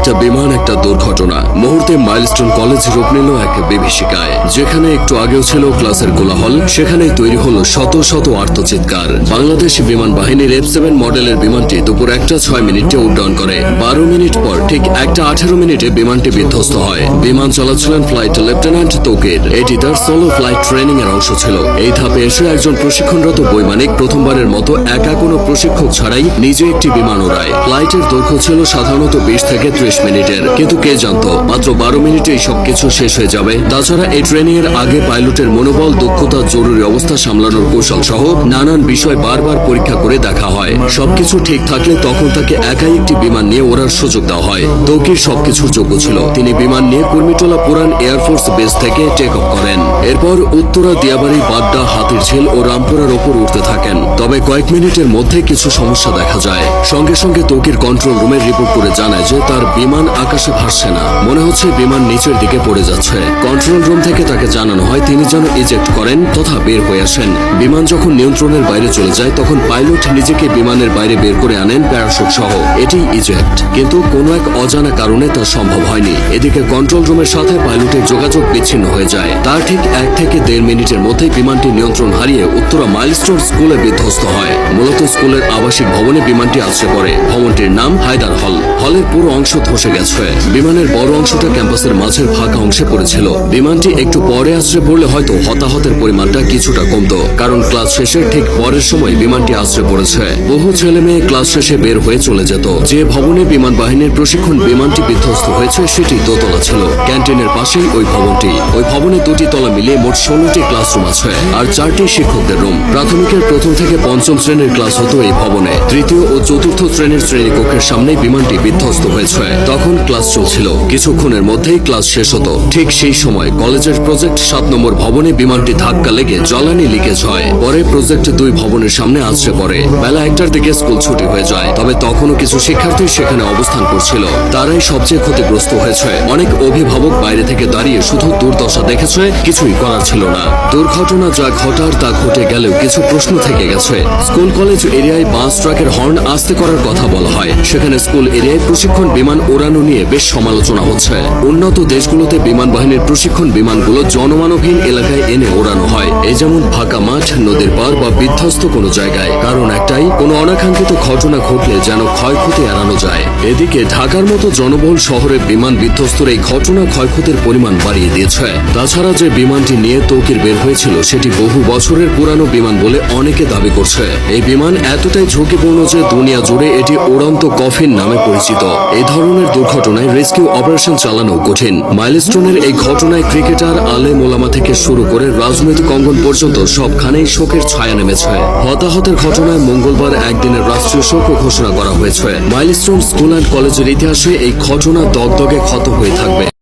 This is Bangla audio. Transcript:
একটা বিমান, একটা দুর্ঘটনা। মুহূর্তে মাইলস্টোন কলেজ রূপ নিল এক বিভীষিকায়। যেখানে একটু আগেও ছিল ক্লাসের কোলাহল, সেখানেই তৈরি হলো শত শত আর্তচিৎকার। বাংলাদেশ বিমান বাহিনীর F7 মডেলের বিমানটি দুপুর 1:06 উড্ডয়ন করে। 12 মিনিট পর ঠিক 1:18 বিমানটি বিধ্বস্ত হয়। বিমান চালাচ্ছিলেন ফ্লাইট লেফটেন্যান্ট তৌকির। এটি তার সোলো ফ্লাইট ট্রেনিং এর অংশ ছিল। এই ধাপে এসে একজন প্রশিক্ষণরত বৈমানিক প্রথমবারের মতো একা কোনো প্রশিক্ষক ছাড়াই নিজে একটি বিমান ওড়ায়। ফ্লাইটের দৈর্ঘ্য ছিল সাধারণত 20 থেকে 30 মিনিটের, কিন্তু কে জানতো মাত্র 12 মিনিটেই সবকিছু শেষ হয়ে যাবে। তাছাড়া এই ট্রেনিং এর আগে পাইলটের মনোবল, দক্ষতা, জরুরি অবস্থা সামলানোর কৌশল সহ নানান বিষয় বারবার পরীক্ষা করে দেখা হয়। সবকিছু ঠিক থাকলে তখন তাকে একাই একটি বিমান নিয়ে ওড়ার সুযোগ দেওয়া হয়। তৌকির সবকিছুর যোগ্য ছিল। তিনি বিমান নিয়ে কুর্মিটোলা পুরান এয়ারফোর্স বেস থেকে টেক অফ করেন। এরপর উত্তরা, দিয়াবাড়ি, বাড্ডা, হাতিরঝিল ও রামপুরার ওপর উঠতে থাকেন। তবে কয়েক মিনিটের মধ্যে কিছু সমস্যা দেখা যায়। সঙ্গে সঙ্গে তৌকির কন্ট্রোল রুমে রিপোর্ট করে জানায় যে তার বিমান আকাশে ভাসছে না, মনে হচ্ছে বিমান নিচের দিকে পড়ে যাচ্ছে। কন্ট্রোল রুম থেকে তাকে জানানো হয় তিনি যেন ইজেক্ট করেন তথা বের হয়ে আসেন। বিমান যখন নিয়ন্ত্রণের বাইরে চলে যায় তখন পাইলট নিজেকে বিমানের বাইরে বের করে আনেন প্যারাশুট সহ। এটি ইজেক্ট, কিন্তু কোনো এক অজানা কারণে তা সম্ভব হয়নি। এদিকে কন্ট্রোল রুমের সাথে পাইলটের যোগাযোগ বিচ্ছিন্ন হয়ে যায়। তার ঠিক 1 থেকে 1.5 মিনিটের মধ্যেই বিমানটি নিয়ন্ত্রণ হারিয়ে উত্তরা মাইলস্টোন স্কুলে বিধ্বস্ত হয়। মূলত স্কুলের আবাসিক ভবনে বিমানটি আছড়ে পড়ে। ভবনটির নাম হায়দার হল। হলের পুরো অংশ ধসে গেছে। বিমানের বড় অংশটা ক্যাম্পাসের মাঝের ফাঁকা অংশে পড়েছিল। বিমানটি একটু পরে আছড়ে পড়লে হয়তো হতাহতের পরিমাণটা কিছুটা কমতো, কারণ ক্লাস শেষের ঠিক পরের সময় বিমানটি আছড়ে পড়েছে। বহু ছেলে মেয়ে ক্লাস শেষে বের হয়ে চলে যেত। যে ভবনে বিমান বাহিনীর প্রশিক্ষণ বিমানটি বিধ্বস্ত হয়েছে সেটি দোতলা ছিল। ক্যান্টিনের পাশেই ওই ভবনটি। ওই ভবনে 2টি তলা মিলিয়ে মোট 16টি ক্লাসরুম আছে আর 4টি শিক্ষকদের রুম। প্রাথমিকের 1ম থেকে 5ম শ্রেণীর ক্লাস হতো এই ভবনে। 3য় ও 4র্থ শ্রেণীর শ্রেণীকক্ষের সামনে বিমানটি বিধ্বস্ত হয়েছে। তখন ক্লাস চলছিল। কিছুক্ষণের মধ্যেই ক্লাস শেষ হতো। ঠিক সেই সময় কলেজের প্রজেক্ট 7 নম্বর ভবনে বিমানটি ধাক্কা লেগে জ্বালানি লিকেজ হয়। পরে প্রজেক্ট 2 ভবনের সামনে আছড়ে পড়ে। বেলা 1টার দিকে স্কুল ছুটি হয়ে যায়। তবে তখনও কিছু শিক্ষার্থী সেখানে অবস্থান করছিল। তারাই সবচেয়ে ক্ষতিগ্রস্ত হয়েছে। অনেক অভিভাবক বাইরে থেকে দাঁড়িয়ে শুধু দুর্দশা দেখেছে, কিছুই করার ছিল না। দুর্ঘটনা যা ঘটার তা ঘটে গেলেও কিছু প্রশ্ন থেকে গেছে। স্কুল কলেজ এরিয়ায় বাস ট্রাকের হর্ন আস্তে করার কথা বলা হয়। সেখানে স্কুল এরিয়ায় প্রশিক্ষণ বিমান ওড়ানো নিয়ে বেশ সমালোচনা হচ্ছে। উন্নত দেশগুলোতে বিমান বাহিনীর প্রশিক্ষণ বিমানগুলো জনমানবহীন এলাকায় এনে ওড়ানো হয়, এই যেমন ফাঁকা মাঠ, নদীর পার বা বিধ্বস্ত কোনো জায়গায়। কারণ একটাই, কোনো অনাকাঙ্ক্ষিত ঘটনা ঘটলে যেন ক্ষয়ক্ষতি এড়ানো যায়। এদিকে ঢাকার মতো জনবহুল শহরে বিমান বিধ্বস্তর এই ঘটনা ক্ষয়ক্ষতির পরিমাণ বাড়িয়ে দিয়েছে। তাছাড়া যে বিমানটি নিয়ে তৌকির বের হয়েছিল সেটি বহু বছরের পুরানো বিমান বলে অনেকে দাবি করছে। এই বিমান এতটাই ঝুঁকিপূর্ণ যে দুনিয়া জুড়ে এটি উড়ন্ত কফিন নামে পরিচিত। এই ধরনের দুর্ঘটনায় রেস্কিউ অপারেশন চালানো কঠিন। মাইলস্টোনের এই ঘটনায় ক্রিকেটার, আলেম ওলামা থেকে শুরু করে রাজনৈতিক অঙ্গন পর্যন্ত সবখানেই শোকের ছায়া নেমেছে। হতাহতের ঘটনায় মঙ্গলবার একদিনের রাষ্ট্রীয় শোক ঘোষণা করা হয়েছে। মাইলস্টোন স্কুল অ্যান্ড কলেজের ইতিহাসে এই ঘটনা দগদগে ক্ষত হয়ে থাকবে।